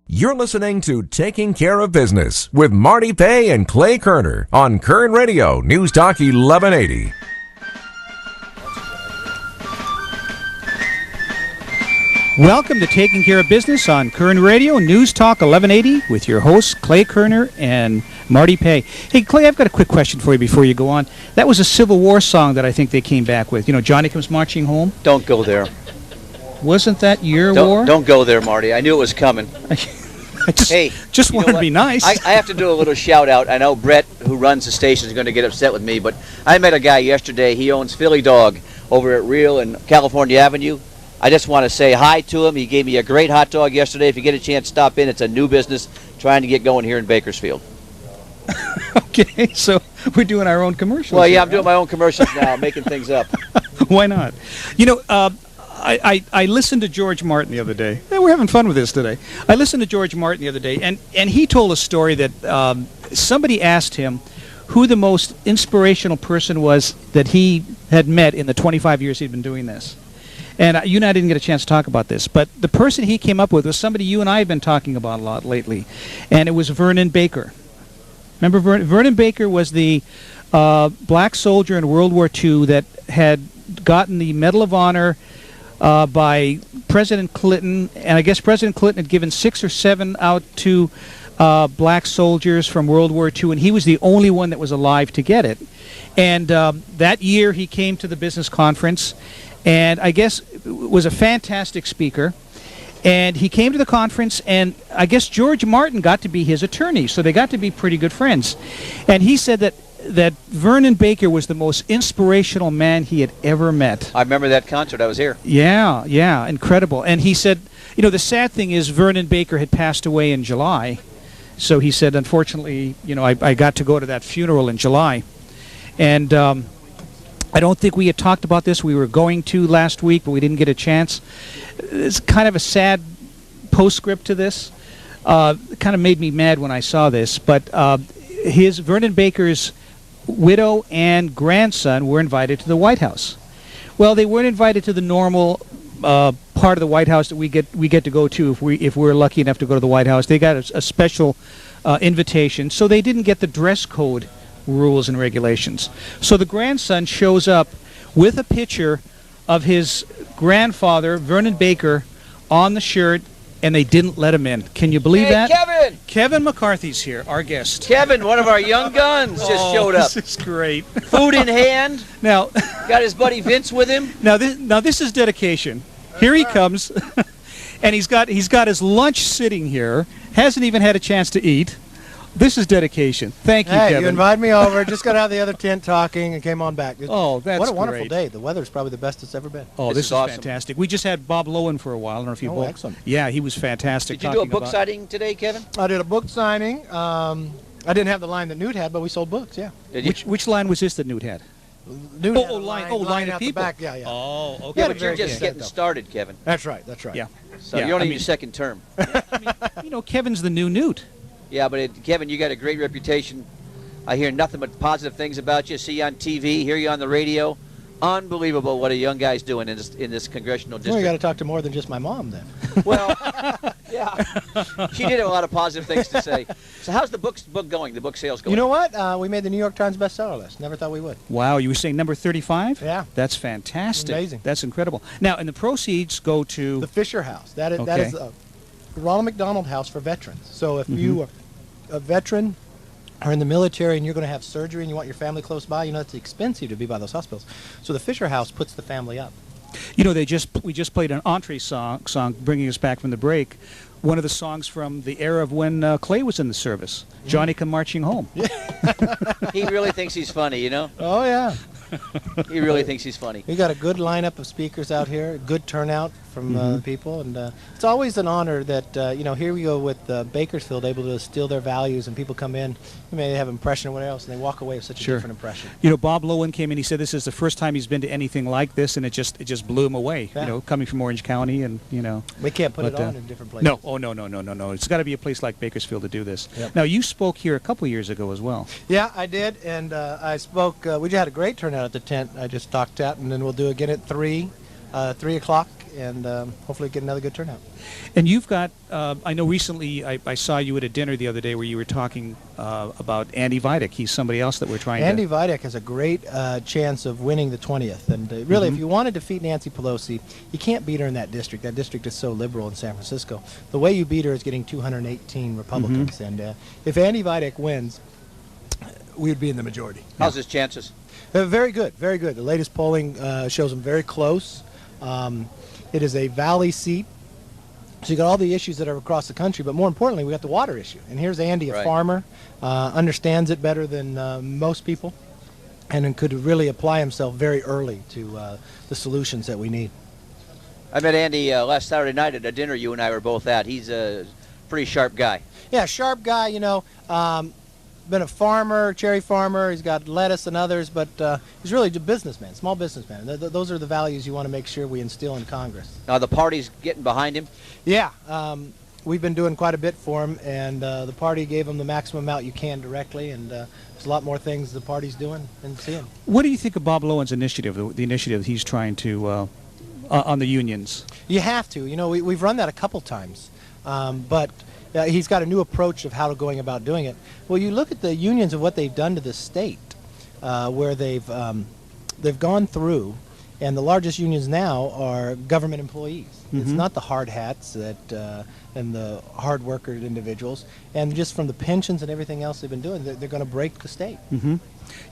You're listening to Taking Care of Business with Marty Pay and Clay Kerner on Kern Radio Newstalk 1180. Welcome to Taking Care of Business on Kern Radio Newstalk 1180 with your hosts Clay Kerner and Marty Pay. Hey, Clay, I've got a quick question for you before you go on. That was a Civil War song that I think they came back with. You know, Johnny Comes Marching Home? Don't go there. Wasn't that your war? Don't go there, Marty. I knew it was coming. I just want to be nice. I have to do a little shout out. I know Brett, who runs the station, is going to get upset with me, but I met a guy yesterday. He owns Philly Dog over at Real and California Avenue. I just want to say hi to him. He gave me a great hot dog yesterday. If you get a chance, stop in. It's a new business trying to get going here in Bakersfield. Okay, so we're doing our own commercials. Well, yeah, I'm doing my own commercials now, making things up. Why not? You know, I listened to George Martin the other day. Yeah, we're having fun with this today. I listened to George Martin the other day, and he told a story that somebody asked him who the most inspirational person was that he had met in the 25 years he'd been doing this. And you and I didn't get a chance to talk about this, but the person he came up with was somebody you and I have been talking about a lot lately, and it was Vernon Baker. Remember Vernon Baker was the black soldier in World War II that had gotten the Medal of Honor by President Clinton, and I guess President Clinton had given 6 or 7 out to black soldiers from World War II, and he was the only one that was alive to get it. And that year he came to the business conference, and I guess was a fantastic speaker. And he came to the conference, and I guess George Martin got to be his attorney, so they got to be pretty good friends. And he said that Vernon Baker was the most inspirational man he had ever met. I remember that concert. I was here. Yeah, incredible. And he said, you know, the sad thing is Vernon Baker had passed away in July. So he said, unfortunately, you know, I got to go to that funeral in July. And I don't think we had talked about this. We were going to last week, but we didn't get a chance. It's kind of a sad postscript to this. It kind of made me mad when I saw this. But Vernon Baker's widow and grandson were invited to the White House. Well, they weren't invited to the normal part of the White House that we get to go to if we're lucky enough to go to the White House. They got a special invitation, so they didn't get the dress code rules and regulations. So the grandson shows up with a picture of his grandfather, Vernon Baker, on the shirt, and they didn't let him in. Can you believe that? Kevin! Kevin McCarthy's here, our guest. Kevin, one of our young guns, just showed up. This is great. Food in hand. Now, got his buddy Vince with him. Now this is dedication. Here he comes, and he's got his lunch sitting here. Hasn't even had a chance to eat. This is dedication. Thank you, Kevin. You invited me over. Just got out of the other tent talking and came on back. That's what a wonderful great day. The weather's probably the best it's ever been. Oh, this is awesome. fantastic. We just had Bob Lowen for a while. I don't know if you both. Excellent. Yeah, he was fantastic. Did you do a book signing today, Kevin? I did a book signing. I didn't have the line that Newt had, but we sold books, yeah. Which line was this that Newt had? Newt had line of out people. The back. Yeah. Oh, okay. Yeah, but you're just getting started, Kevin. That's right. Yeah. So you're only in your second term. You know, Kevin's the new Newt. Yeah, but Kevin, you got a great reputation. I hear nothing but positive things about you. See you on TV, hear you on the radio. Unbelievable what a young guy's doing in this congressional district. Well, you got to talk to more than just my mom, then. Well, yeah, she did have a lot of positive things to say. So how's the book going? The book sales going? You know what? We made the New York Times bestseller list. Never thought we would. Wow, you were saying number 35? Yeah. That's fantastic. Amazing. That's incredible. Now, and the proceeds go to the Fisher House. That is the Ronald McDonald House for veterans. So if you are a veteran or in the military and you're going to have surgery and you want your family close by, you know it's expensive to be by those hospitals. So the Fisher House puts the family up. You know, we just played an entree song bringing us back from the break. One of the songs from the era of when Clay was in the service, Johnny Come Marching Home. He really thinks he's funny, you know? Oh, yeah. He really thinks he's funny. We got a good lineup of speakers out here, good turnout from people, and it's always an honor that here we go with Bakersfield able to steal their values, and people come in, they may have an impression or whatever else, and they walk away with such a different impression. You know, Bob Lowen came in. He said this is the first time he's been to anything like this, and it just blew him away. Yeah. You know, coming from Orange County, and we can't put it on in different places. No, no. It's got to be a place like Bakersfield to do this. Yep. Now, you spoke here a couple years ago as well. Yeah, I did, and I spoke. We just had a great turnout at the tent I just talked at, and then we'll do again at 3 3 o'clock, and hopefully get another good turnout. And you've got, I know recently I saw you at a dinner the other day where you were talking about Andy Vidic. He's somebody else that we're trying Andy Vidic has a great chance of winning the 20th. And really, if you want to defeat Nancy Pelosi, you can't beat her in that district. That district is so liberal in San Francisco. The way you beat her is getting 218 Republicans. And if Andy Vidic wins, we would be in the majority. How's his chances? Very good, very good. The latest polling shows him very close. It is a valley seat. So you got all the issues that are across the country, but more importantly, we got the water issue. And here's Andy, a farmer, understands it better than most people, and could really apply himself very early to the solutions that we need. I met Andy last Saturday night at a dinner you and I were both at. He's a pretty sharp guy. Yeah, sharp guy, you know. Been a farmer, cherry farmer. He's got lettuce and others, but he's really a businessman, small businessman. Those are the values you want to make sure we instill in Congress. Now the party's getting behind him? Yeah, we've been doing quite a bit for him, and the party gave him the maximum amount you can directly, and there's a lot more things the party's doing and seeing. What do you think of Bob Lowen's initiative, the initiative he's trying to, on the unions? You have to. You know, we've run that a couple times, but he's got a new approach of how to going about doing it. Well, you look at the unions of what they've done to the state, where they've gone through, and the largest unions now are government employees. It's not the hard hats that and the hard worker individuals, and just from the pensions and everything else they've been doing, they're going to break the state.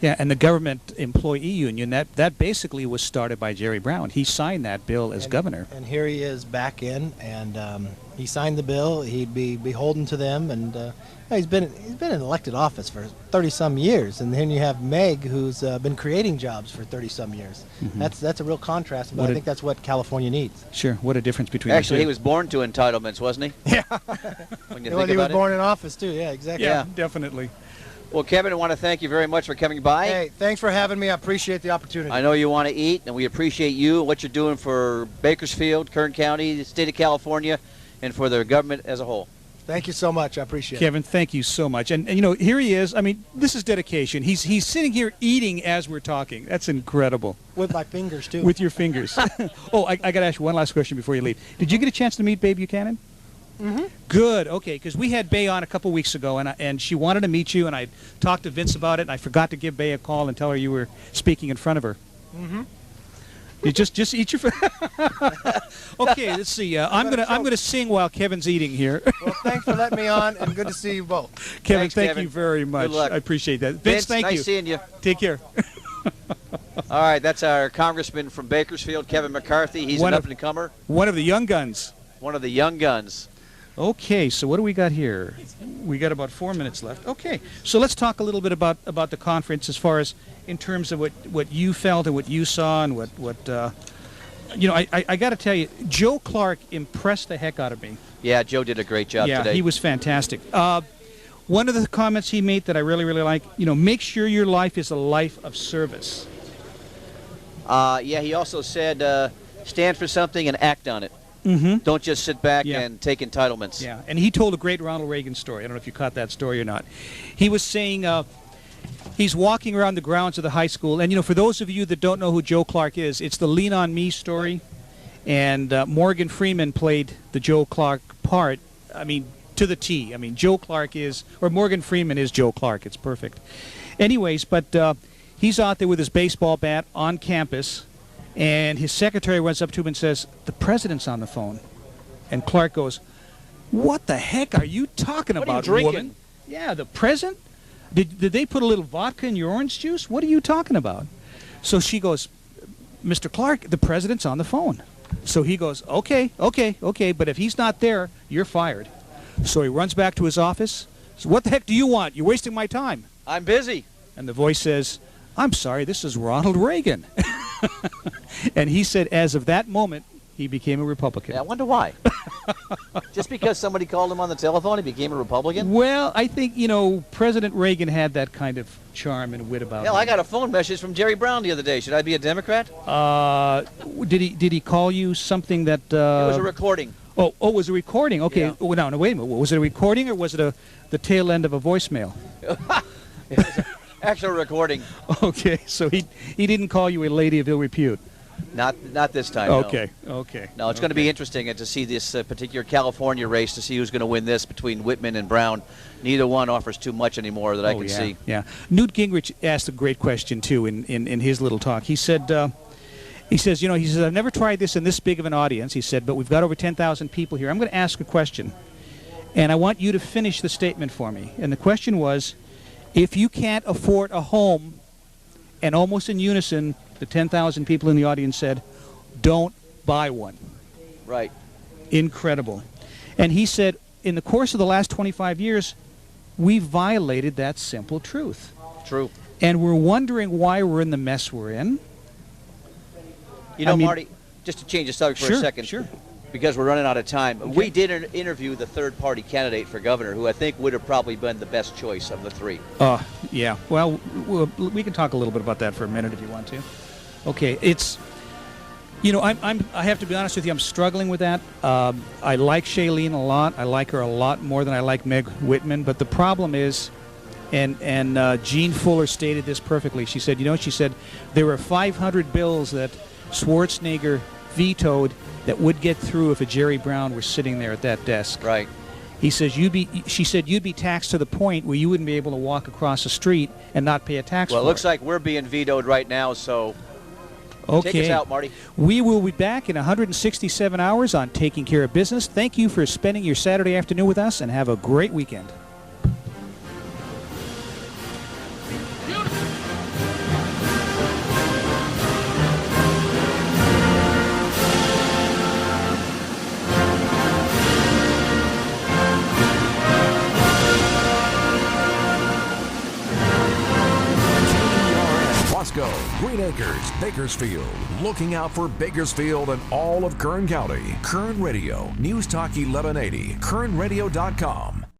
Yeah, and the government employee union, that basically was started by Jerry Brown. He signed that bill as governor. And here he is back in, and he signed the bill. He'd be beholden to them, and he's been in elected office for 30-some years. And then you have Meg, who's been creating jobs for 30-some years. That's a real contrast, but I think that's what California needs. Sure, what a difference between Actually, the two. he was born to entitlements, wasn't he? Yeah. When you Well, think he was about born in office, too. Yeah, exactly. Yeah, definitely. Well, Kevin, I want to thank you very much for coming by. Hey, thanks for having me. I appreciate the opportunity. I know you want to eat, and we appreciate you and what you're doing for Bakersfield, Kern County, the state of California, and for the government as a whole. Thank you so much. I appreciate it. Kevin, thank you so much. And you know, here he is. I mean, this is dedication. He's sitting here eating as we're talking. That's incredible. With my fingers, too. With your fingers. Oh, I got to ask you one last question before you leave. Did you get a chance to meet Babe Buchanan? Good. Okay, because we had Bay on a couple weeks ago, and she wanted to meet you, and I talked to Vince about it, and I forgot to give Bay a call and tell her you were speaking in front of her. You just eat your. Okay, let's see. I'm gonna sing while Kevin's eating here. Well, thanks for letting me on, and good to see you both. Kevin, Thanks, thank Kevin. you very much. Good luck. I appreciate that. Vince, thank you. Nice seeing you. Take care. All right, that's our congressman from Bakersfield, Kevin McCarthy. He's an up-and-comer. One of the young guns. One of the young guns. Okay, so what do we got here? We got about 4 minutes left. Okay, so let's talk a little bit about the conference as far as in terms of what you felt and what you saw and what you know, I got to tell you, Joe Clark impressed the heck out of me. Yeah, Joe did a great job today. Yeah, he was fantastic. One of the comments he made that I really, really like, you know, make sure your life is a life of service. Yeah, he also said stand for something and act on it. Don't just sit back and take entitlements. Yeah, and he told a great Ronald Reagan story. I don't know if you caught that story or not. He was saying he's walking around the grounds of the high school, and you know, for those of you that don't know who Joe Clark is, it's the Lean on Me story, and Morgan Freeman played the Joe Clark part. I mean, to the T. I mean, Joe Clark is, or Morgan Freeman is Joe Clark. It's perfect. Anyways, but he's out there with his baseball bat on campus. And his secretary runs up to him and says, "The president's on the phone." And Clark goes, "What the heck are you talking about, What are you drinking? woman?" "Yeah, the president? Did they put a little vodka in your orange juice? What are you talking about?" So she goes, "Mr. Clark, the president's on the phone." So he goes, okay, but if he's not there, you're fired. So he runs back to his office. So what the heck do you want? You're wasting my time. I'm busy. And the voice says, "I'm sorry, this is Ronald Reagan." And he said as of that moment, he became a Republican. Yeah, I wonder why. Just because somebody called him on the telephone, he became a Republican? Well, I think, you know, President Reagan had that kind of charm and wit about him. Hell, I got a phone message from Jerry Brown the other day. Should I be a Democrat? Did he call you something that... It was a recording. Oh, it was a recording. Okay. Yeah. Oh, no, wait a minute. Was it a recording or was it the tail end of a voicemail? It was an actual recording. Okay, so he didn't call you a lady of ill repute. Not this time. Okay. No. Okay. No, it's going to be interesting to see this particular California race, to see who's going to win this between Whitman and Brown. Neither one offers too much anymore that I can see. Yeah. Newt Gingrich asked a great question too in his little talk. He said, I've never tried this in this big of an audience. He said, but we've got over 10,000 people here. I'm going to ask a question, and I want you to finish the statement for me. And the question was, if you can't afford a home, and almost in unison, the 10,000 people in the audience said, don't buy one. Right. Incredible. And he said, in the course of the last 25 years, we violated that simple truth. True. And we're wondering why we're in the mess we're in. You know, Marty, just to change the subject for a second. Sure. Because we're running out of time. Okay. We did interview the third-party candidate for governor, who I think would have probably been the best choice of the three. Yeah. Well, we can talk a little bit about that for a minute if you want to. Okay. It's, I have to be honest with you. I'm struggling with that. I like Shailene a lot. I like her a lot more than I like Meg Whitman. But the problem is, and Jean Fuller stated this perfectly. She said, there were 500 bills that Schwarzenegger vetoed that would get through if a Jerry Brown were sitting there at that desk. Right. She said you'd be taxed to the point where you wouldn't be able to walk across the street and not pay a tax. Well, it looks like we're being vetoed right now, so take us out, Marty. We will be back in 167 hours on Taking Care of Business. Thank you for spending your Saturday afternoon with us, and have a great weekend. Green Acres, Bakersfield. Looking out for Bakersfield and all of Kern County. Kern Radio, Newstalk 1180, kernradio.com.